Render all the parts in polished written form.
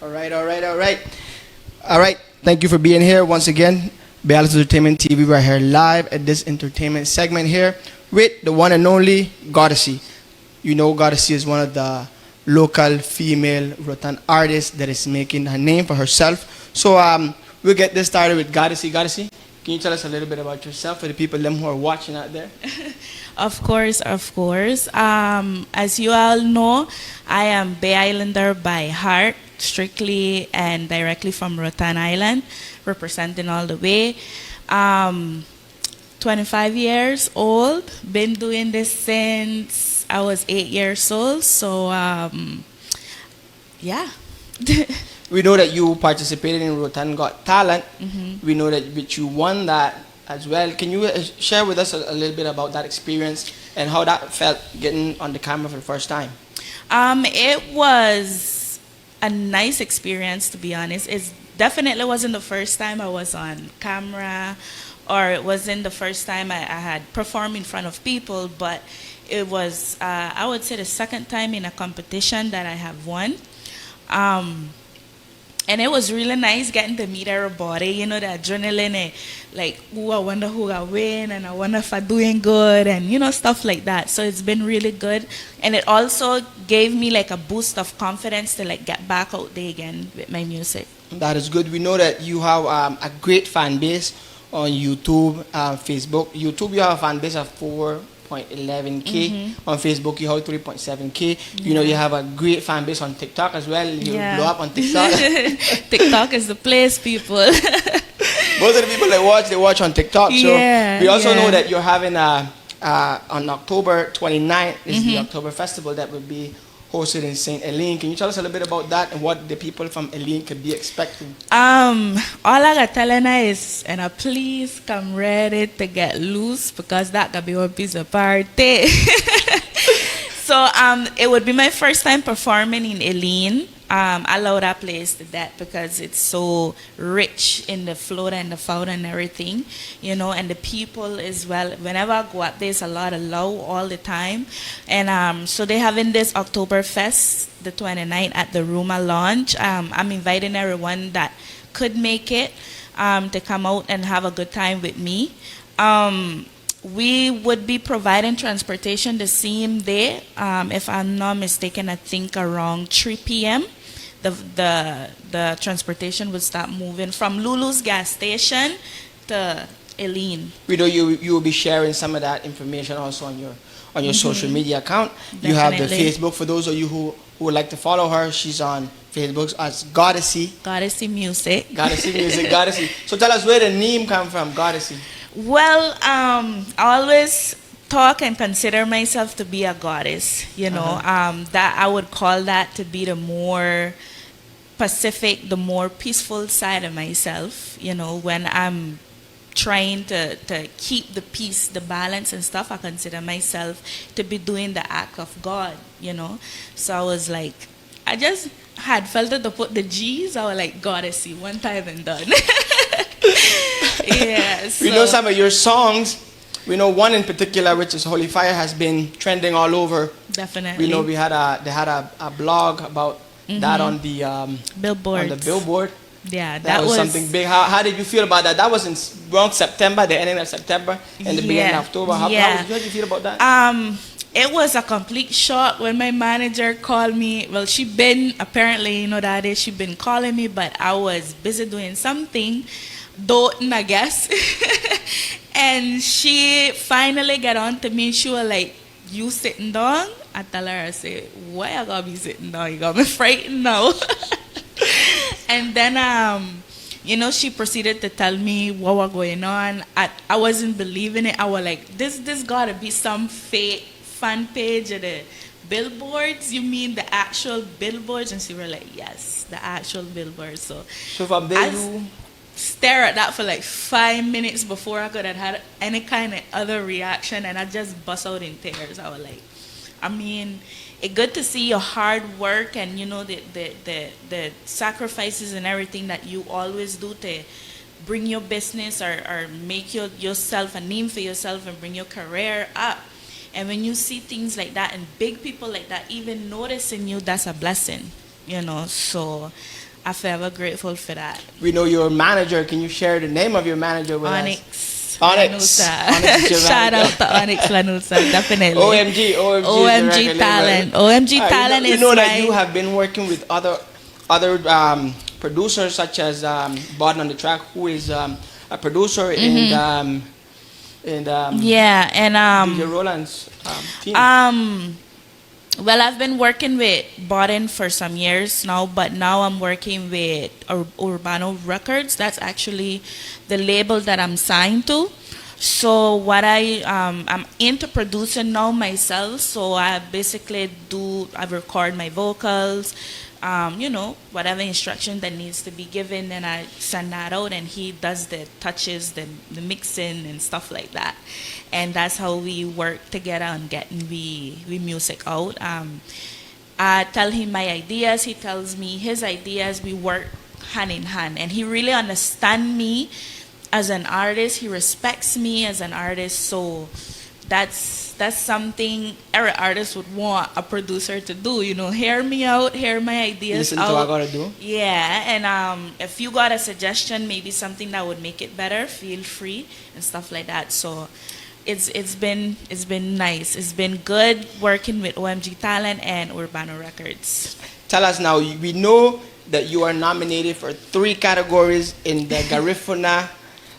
All right, all right, all right. All right, thank you for being here once again. Godessey Entertainment TV, we're here live at this entertainment segment here with the one and only Godessey. You know, Godessey is one of the local female Rotan artists that is making a name for herself. So we'll get this started with Godessey. Godessey, can you tell us a little bit about yourself for the people them who are watching out there? Of course, of course. As you all know, I am Bay Islander by heart, strictly and directly from Rotan Island, representing all the way. 25 years old, been doing this since I was 8 years old, so yeah. We know that you participated in Rotan Got Talent. Mhm. We know that you won that as well. Can you share with us a little bit about that experience and how that felt getting on the camera for the first time? It was a nice experience, to be honest. It definitely wasn't the first time I was on camera, or it wasn't the first time I had performed in front of people, but it was, I would say, the second time in a competition that I have won. And it was really nice getting to meet everybody, you know, the adrenaline, like, ooh, I wonder who I win, and I wonder if I'm doing good, and, you know, stuff like that. So it's been really good. And it also gave me, like, a boost of confidence to, like, get back out there again with my music. That is good. We know that you have a great fan base on YouTube, Facebook. YouTube, you have a fan base of 4.11K. On Facebook, you have 3.7K. You know, you have a great fan base on TikTok as well. You blow up on TikTok. TikTok is the place, people. Most of the people that watch, they watch on TikTok. So we also know that you're having on October 29th is the October Festival that will be hosted in St. Helene. Can you tell us a little bit about that and what the people from Helene could be expecting? All I got telling her is, and please come ready to get loose, because that could be one piece of party. So it would be my first time performing in Helene. I love that place to that because it's so rich in the flora and the fauna and everything, you know, and the people as well. Whenever I go up, there's a lot of love all the time. And so they're having this Oktoberfest, the 29th, at the Ruma Lounge. I'm inviting everyone that could make it to come out and have a good time with me. We would be providing transportation the same day. If I'm not mistaken, I think around 3 p.m. The transportation would start moving from Lulu's gas station to Helene. We know you will be sharing some of that information also on your social media account. You have the Facebook. For those of you who would like to follow her, she's on Facebook as Godessey. Godessey Music. Godessey Music, Godessey. So tell us where the name come from, Godessey. Well, I always talk and consider myself to be a goddess, you know, that I would call that to be the more pacific, the more peaceful side of myself, you know, when I'm trying to keep the peace, the balance and stuff. I consider myself to be doing the act of God, you know. So I was like, I just had felt it to put the G's. I was like, Godessey, one time and done. Yeah, so. We know some of your songs. We know one in particular, which is Holy Fire, has been trending all over. Definitely. We know they had a blog about that on the Billboard. On the Billboard. Yeah, that was something big. How did you feel about that? That was in around September, the ending of September, and the beginning of October. How did you feel about that? It was a complete shock when my manager called me. Well, she been, apparently, you know, that day she been calling me, but I was busy doing something, doting, I guess. And she finally got on to me. She was like, you sitting down? I tell her, I said, why I gotta be sitting down? You got me frightened now. And then, you know, she proceeded to tell me what was going on. I wasn't believing it. I was like, this gotta be some fake fan page of the billboards. You mean the actual billboards? And she was like, yes, the actual billboards. So from there you stare at that for like 5 minutes before I could have had any kind of other reaction, and I just bust out in tears. I was like, I mean, it's good to see your hard work and, you know, the sacrifices and everything that you always do to bring your business or make yourself a name for yourself and bring your career up. And when you see things like that and big people like that even noticing you, that's a blessing, you know. So I'm forever grateful for that. We know your manager. Can you share the name of your manager with us? Onyx Onyx. Onyx is your Shout out manager. to Onyx Lanusa, definitely. OMG is the OMG record talent. label. OMG talent you is know my... that you have been working with other producers such as Borden on the Track, who is a producer in Yeah, and DJ Roland's team. Well, I've been working with Borden for some years now, but now I'm working with Urbano Records. That's actually the label that I'm signed to. So what I'm into producing now myself. So I basically I record my vocals, whatever instruction that needs to be given, and I send that out, and he does the touches, the mixing and stuff like that. And that's how we work together on getting we music out. I tell him my ideas, he tells me his ideas, we work hand in hand, and he really understands me as an artist, he respects me as an artist, so that's something every artist would want a producer to do, hear me out, hear my ideas Listen out. to what I gotta do. Yeah, and if you got a suggestion, maybe something that would make it better, feel free and stuff like that. So it's been nice. It's been good working with OMG Talent and Urbano Records. Tell us now. We know that you are nominated for 3 categories in the Garifuna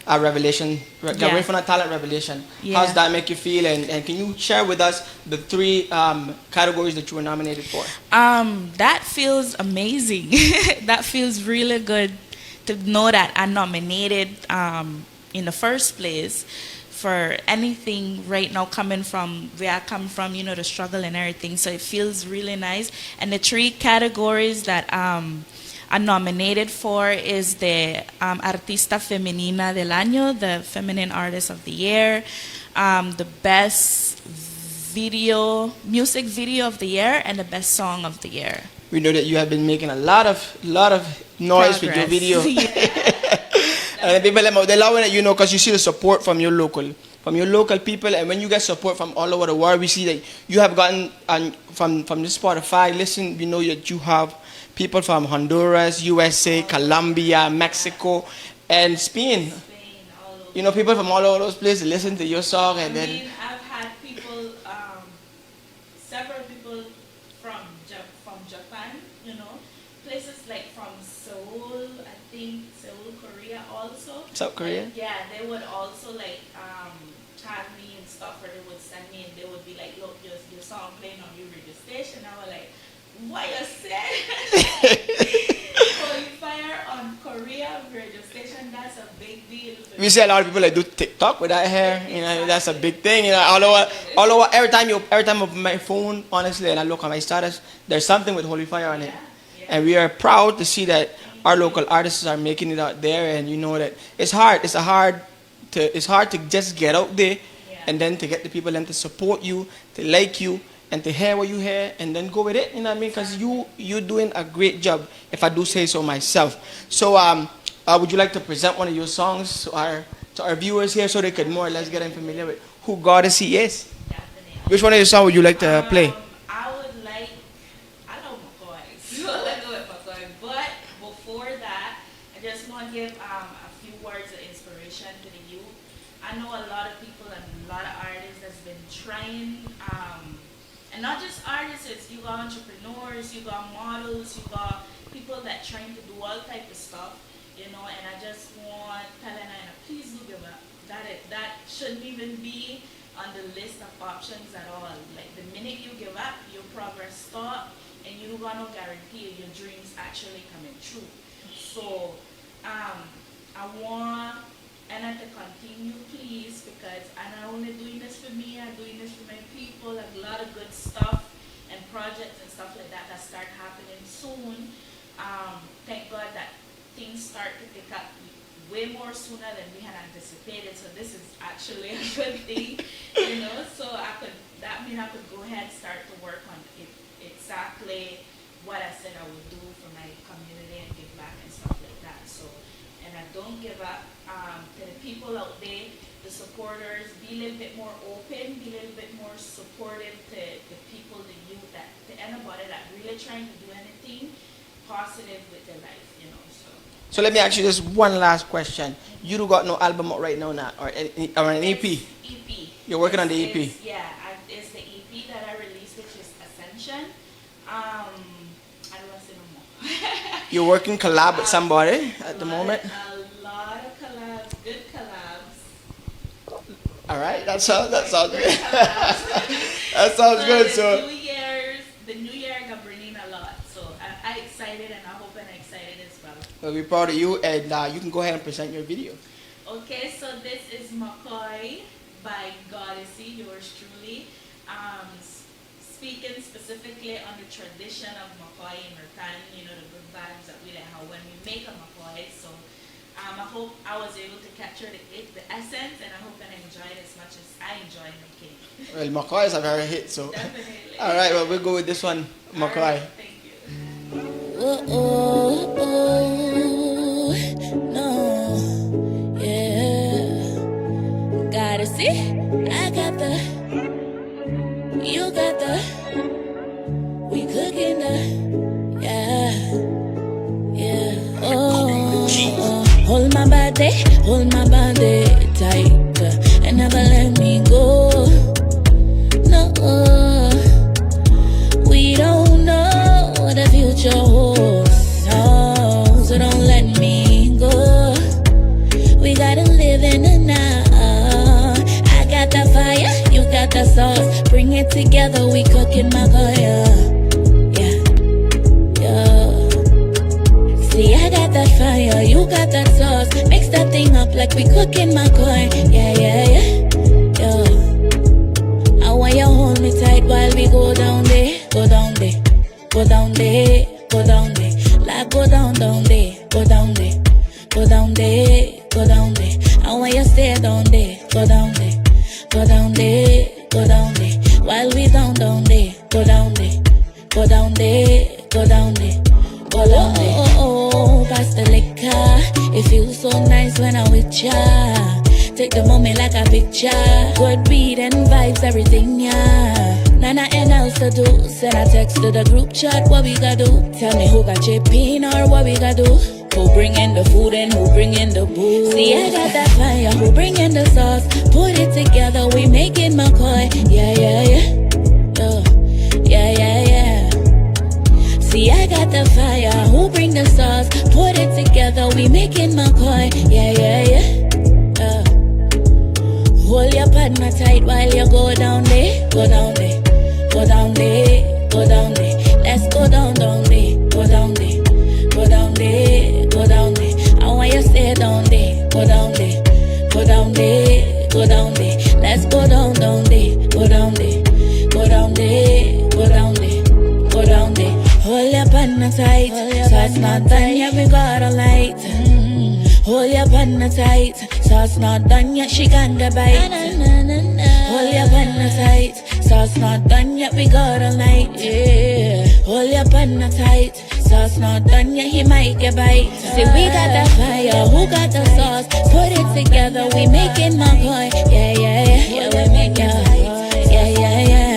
Garifuna Talent Revelation. Yeah. How's that make you feel? And can you share with us the 3 categories that you were nominated for? That feels amazing. That feels really good to know that I'm nominated in the first place for anything right now coming from where I come from, the struggle and everything. So it feels really nice. And the 3 categories that I'm nominated for is the Artista Femenina del Año, the Feminine Artist of the Year, the Best Music Video of the Year, and the Best Song of the Year. We know that you have been making a lot of noise with your video. And people they're loving it, because you see the support from your local people, and when you get support from all over the world, we see that you have gotten from the Spotify. Listen, we know that you have people from Honduras, USA, Colombia, Mexico, and Spain. People from all over those places listen to your song, and then I've had people, several people from Japan, places like from Seoul, I think Seoul, Korea also. South Korea. Yeah, they would also tag me and stuff, or they would send me and they would be like, look, your song playing on your radio station. I was like, what you said? Qualifier on Korea radio station, that's a big deal. We see a lot of people that do TikTok with that hair. That's a big thing. All over every time I open my phone, honestly, and I look at my status, there's something with Holy Fire on it. Yeah. And we are proud to see that our local artists are making it out there, and that it's hard. It's hard to just get out there, and then to get the people then to support you, to like you, and to hear what you hear, and then go with it. You know what I mean? Because you're doing a great job, if I do say so myself. So would you like to present one of your songs to our viewers here, so they could more or less get familiar with who Godessey is? Definitely. Which one of your songs would you like to play? I would like, I love McCoy, so let's go with McCoy. But before that, I just want to give a few words of inspiration to the youth. I know a lot of people and a lot of artists that's been trying, and not just artists, you got entrepreneurs, you got models, you got people that trying to do all type of stuff, and I just want Talena, please do give up. That shouldn't even be on the list of options at all. Like the minute you give up, your progress stop, and you got no guarantee of your dreams actually coming true. So I want Anna to continue, please, because I'm not only doing this for me, I'm doing this for my people. Like a lot of good stuff and projects and stuff like that start happening soon. Thank God that things start to pick up way more sooner than we had anticipated. So this is actually a good thing, So that means I could go ahead and start to work on exactly what I said I would do for my community and give back and stuff like that. So, and I don't give up. To the people out there, the supporters, be a little bit more open, be a little bit more supportive to the people, the youth, to anybody that really trying to do anything. positive with their life, you know. So So let me ask you this one last question. You do got no album out right now, not or an EP? EP. You're working on the EP. It's the EP that I released, which is Ascension. I don't want to say no more. You're working collab with somebody at the moment. A lot of collabs, good collabs. All right, that sounds good. Collabs. That sounds good. The So New Year got bringing a lot. So I'm excited, and I hope I'm excited as well. we'll be proud of you, and you can go ahead and present your video. Okay, so this is McCoy by Godessey, yours truly. Speaking specifically on the tradition of McCoy in Mercan, you know, the good vibes that we have when we make a McCoy. So I hope I was able to capture the essence, and I hope I enjoyed as much as I enjoy making. Well, McCoy is a very hit, so. Definitely. All right, well, we'll go with this one, McCoy. All right, thank you. No, yeah. Gotta see, I got the, you got the, we cooking the, yeah, yeah. Hold my body tight, and never let me go. No, we don't know what the future holds. No, so don't let me go. We gotta live in the now. I got the fire, you got the sauce. Bring it together, we cooking my fire. Yeah, yeah. See, I got that fire, you got that sauce. Mix that thing up like we cooking my coin. Yeah, yeah, yeah, yeah. I want you hold me tight while we go down there, go down there, go down there, go down there. Like go down there, go down there, go down there, go down there. I want you stay down there, go down there, go down there, go down there. While we down there, go down there, go down there, go down there, go down there. Oh, pass the liquor. It feels so nice when I'm with ya. Take the moment like a picture. Good beat and vibes, everything, yeah. Nah, nothing else to do. Send a text to the group chat, what we gotta do? Tell me who got your pain or what we gotta do? Who bring in the food and who bring in the booze? See, I got that fire, who bring in the sauce? Put it together, we making McCoy. Yeah, yeah, yeah. Yeah, yeah, yeah. See, I got the fire, who bring the sauce? Put it together, we making McCoy. Yeah, yeah, yeah. Hold your partner tight while you go down there, go down there, go down there, go down there. Let's go down there, go down there, go down there, go down there. I want you stay down there, go down there, go down there, go down there. Let's go down there, go down there, go down there, go down there, go down there. Hold your partner tight, so it's not done yet, we got a light. Hold your partner tight, so it's not done yet, she got the bite. Hold your partner tight, so it's not done yet, we got a night. Yeah. Hold your partner tight, so it's not done yet, he might get bite. See, we got the fire, who got the sauce? Put it together, we making McCoy. Yeah, yeah, yeah, yeah, we making McCoy. Yeah, yeah, yeah.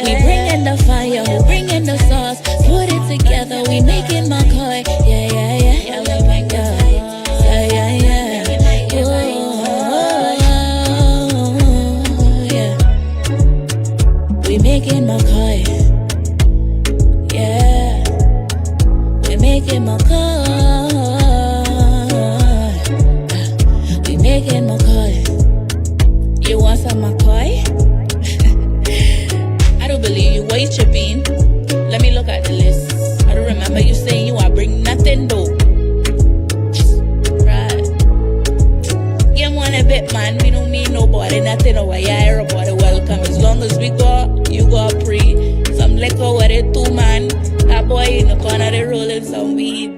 We bringing the fire, we bringing the sauce. Put it together, we making McCoy. Yeah, yeah, yeah, yeah, we making McCoy. Yeah, yeah, yeah. We making McCoy, yeah. We making McCoy, we making McCoy. You want some McCoy? I don't believe you. What you tripping? Let me look at the list. I don't remember you saying you are bring nothing though. Right? You want a bit, man. We don't need nobody, nothing over here. Everybody welcome. As long as we go, you go free. Some liquor with it too, man. That boy in the corner, they rolling some weed.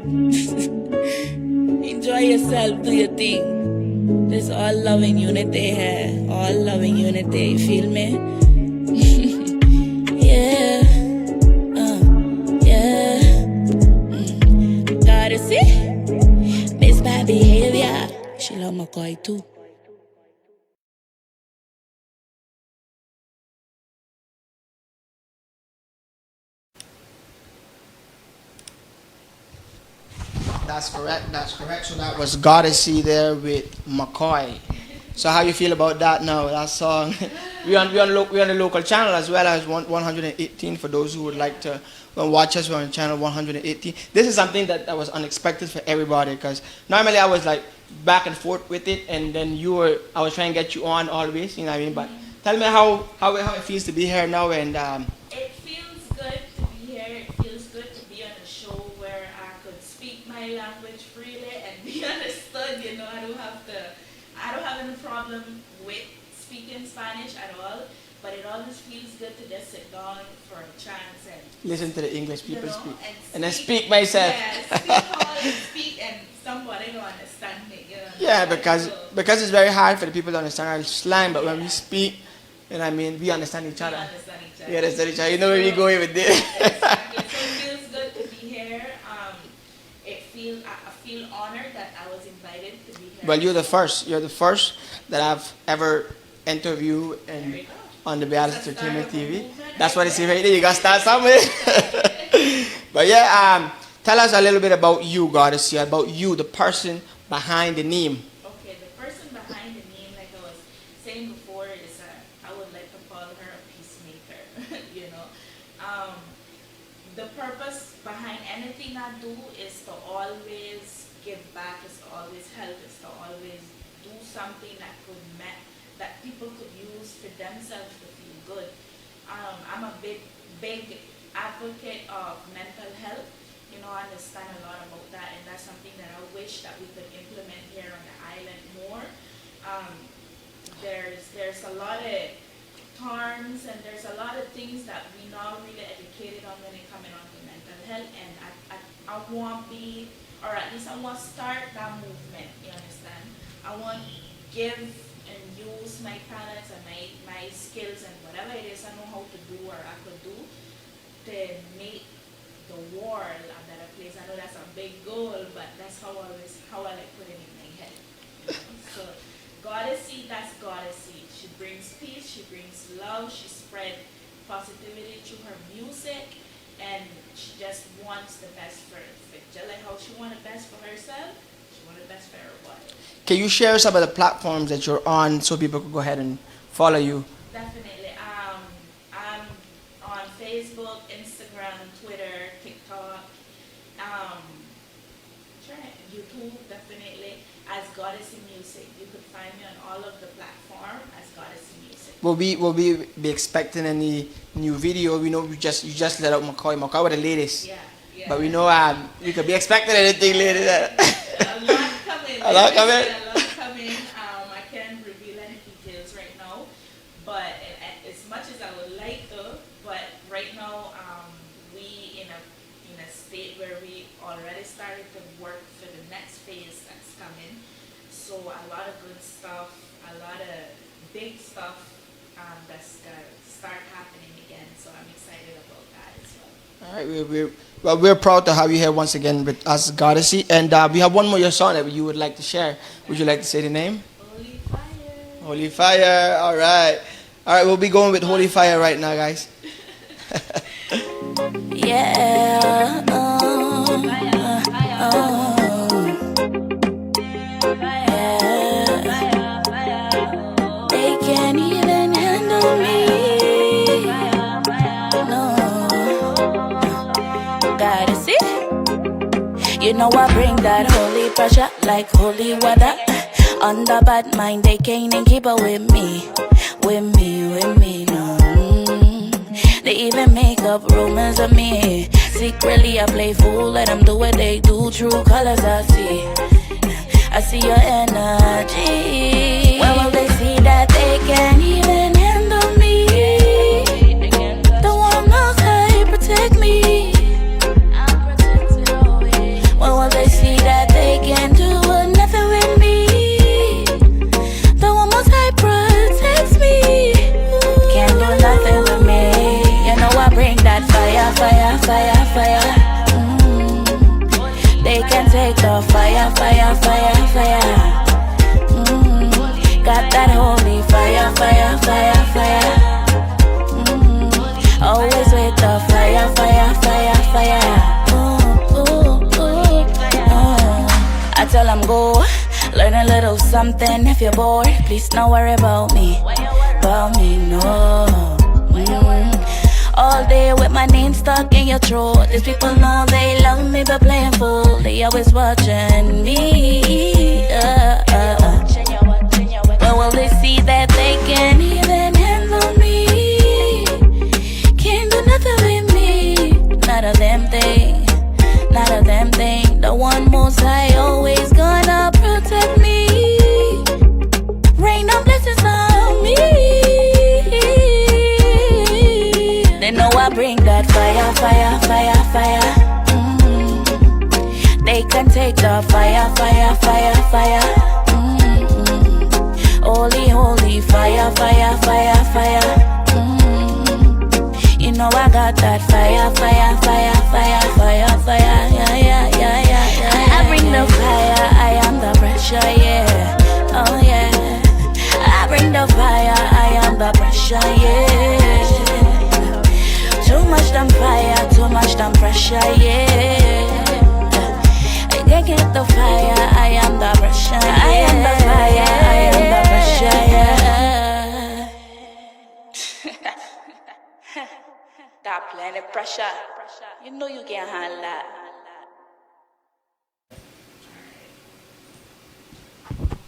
Enjoy yourself, do your thing. This all love and unity here. All love and unity, you feel me? Yeah. Yeah. Gotta see. Miss bad behavior. She love McCoy too. That's correct. That's correct. So that was Godessey there with McCoy. So how you feel about that now? That song. we on the local channel as well as 118 for those who would like to watch us. We're on channel 118. This is something that was unexpected for everybody because normally I was like back and forth with it, and then I was trying to get you on always. You know what I mean? But tell me how it feels to be here now and. It feels good to be here. It feels good to be on a show where I could speak my language freely and be understood. You know, I don't have any problem with speaking Spanish at all. But it always feels good to just sit down for a chance and listen to the English people speak, and then speak speak myself. Yeah, speak all and speak, and somebody don't understand me. You know, Yeah, because it's very hard for the people to understand our slang, but when we speak, you know what I mean, we understand each other. We understand each other. You know where we go with this. Exactly. So it feels good to be here. I feel honored that I was invited to be here. Well, you're the first. You're the first that I've ever interviewed on the Godessey Entertainment TV. That's what I see right there. You got to start somewhere. But yeah, tell us a little bit about you, Godessey, about you, the person behind the name. Okay, the person behind the name, like I was saying before, is I would like to call her a peacemaker. You know, the purpose behind anything I do is to always give back, is to always help, is to always do something that people could use for themselves to feel good. I'm a big advocate of mental health. You know, I understand a lot about that, and that's something that I wish that we could implement here on the island more. There's a lot of terms and there's a lot of things that we not really educated on when it coming on to mental health, and I want to be, or at least I want to start that movement. You understand? I want to give and use my talents and my skills and whatever it is I know how to do or I could do to make the world a better place. I know that's a big goal, but that's how I like putting it in my head. You know? So Godessey, that's Godessey. She brings peace, she brings love, she spread positivity through her music, and she just wants the best for just like how she wanted the best for herself, she wanted the best for everybody. Can you share some of the platforms that you're on so people can go ahead and follow you? Definitely. I'm on Facebook, Instagram, Twitter, TikTok, YouTube, definitely, as Godessey Music. You could find me on all of the platforms as Godessey Music. Will we be expecting any new video? We know you just let out McCoy with the latest. Yeah. But we know we could be expecting anything later. A lot coming. A lot coming. I can't reveal any details right now, but as much as I would like to, but right now we in a state where we already started to work for the next phase that's coming. So a lot of good stuff, a lot of big stuff that's gonna start happening again. So I'm excited about that as well. All right, we're proud to have you here once again with us, Godessey, and we have one more your song that you would like to share. Would you like to say the name? Holy Fire. Holy Fire. All right, we'll be going with Holy Fire right now, guys. Yeah. They can't even handle me. No. Godessey. You know I bring that holy pressure like holy weather. On the bad mind, they can't even keep up with me. No. They even make up rumors of me. Secretly I play fool, let them do what they do. True colors I see your energy. When will they see that they can't even handle me? The one outside protect me. When will they see that they can't do nothing with me? The one outside protects me. Can't do nothing with me. You know I bring that fire. They can take the fire. Got that holy fire. Always with the fire. come go. Learn a little something if you're bored. Please don't worry about me. About me, no. All day with my name stuck in your throat. These people know they love me but playing fool. They always watching me. But will they see that they can even handle me? Can't do nothing with me. Not a damn thing. Not a damn thing. The one most high always gonna protect me. Rain down blessings on me. They know I bring that fire, fire, fire, fire. They can take the fire, fire, fire, fire. Holy, holy fire, fire, fire, fire. You know I got that fire, fire, fire, fire, fire, fire. Yeah, yeah, yeah, yeah, yeah. I bring the fire, I am the pressure, yeah. Oh yeah. I bring the fire, I am the pressure, yeah. Too much damn fire, too much damn pressure, yeah. I can't get the fire, I am the pressure, I am the fire, I am the pressure, yeah. That planet pressure, you know you can't handle that.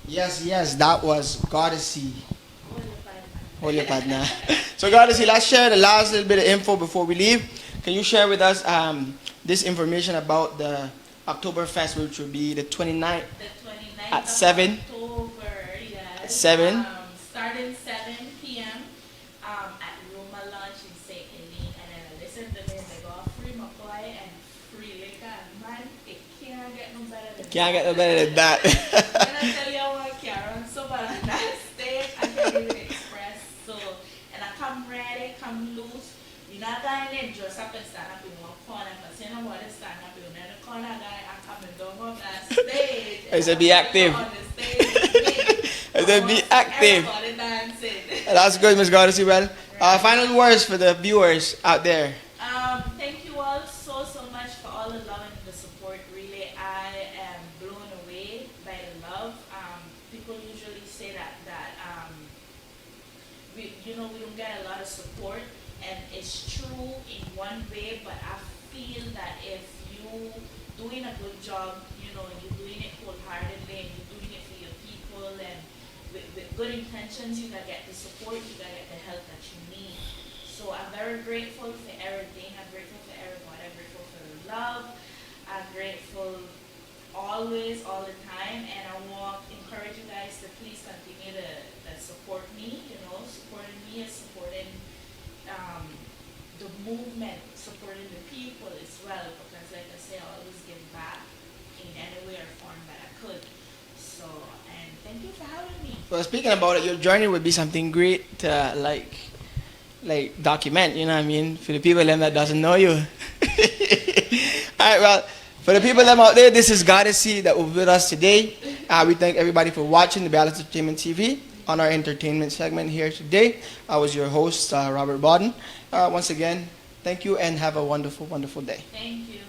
Yes, that was Godessey. Hold your partner. So Godessey, let's share the last little bit of info before we leave. Can you share with us this information about the Oktoberfest, which will be the 29th The 29th at of 7. October, yes. At 7. Starting 7 p.m. At Roma Lunch in St. Helene. And then listen to them, they got free McCoy and free liquor. Man, it can't get no better than Can't get no better than that. When I tell you what, Karen, so but on that stage, I can't even express. So, and I come ready, come loose. You're not going to dress up and stand up in one corner, because you know what is stand up in another corner, guy, I'm coming down on that stage. I said be active. On the stage with me. I said be active. Everybody dancing. That's good, Miss Godessey. Well, final words for the viewers out there. Thank you all so much for all the love and the support. Really, I am blown away by the love. People usually say that we don't get a lot of support, and it's true in one way. But I feel that if you doing a good job, you're doing it wholeheartedly, and you're doing it for your people, and with good intentions, you gotta get the support, you gotta get the help that you need. So I'm very grateful for everything. I'm grateful for everyone. I'm grateful for the love. I'm grateful always, all the time. And I want to encourage you guys to please continue to support me. Supporting me is supporting the movement, supporting the people as well. Because like I say, I always give back in any way or form that I could. So, and thank you for having me. Well, speaking about it, your journey would be something great to like document, you know what I mean, for the people them that doesn't know you. Alright, well, for the people them out there, this is Godessey that was with us today. We thank everybody for watching the Balance Entertainment TV on our entertainment segment here today. I was your host, Robert Bodden. Once again, thank you and have a wonderful, wonderful day. Thank you.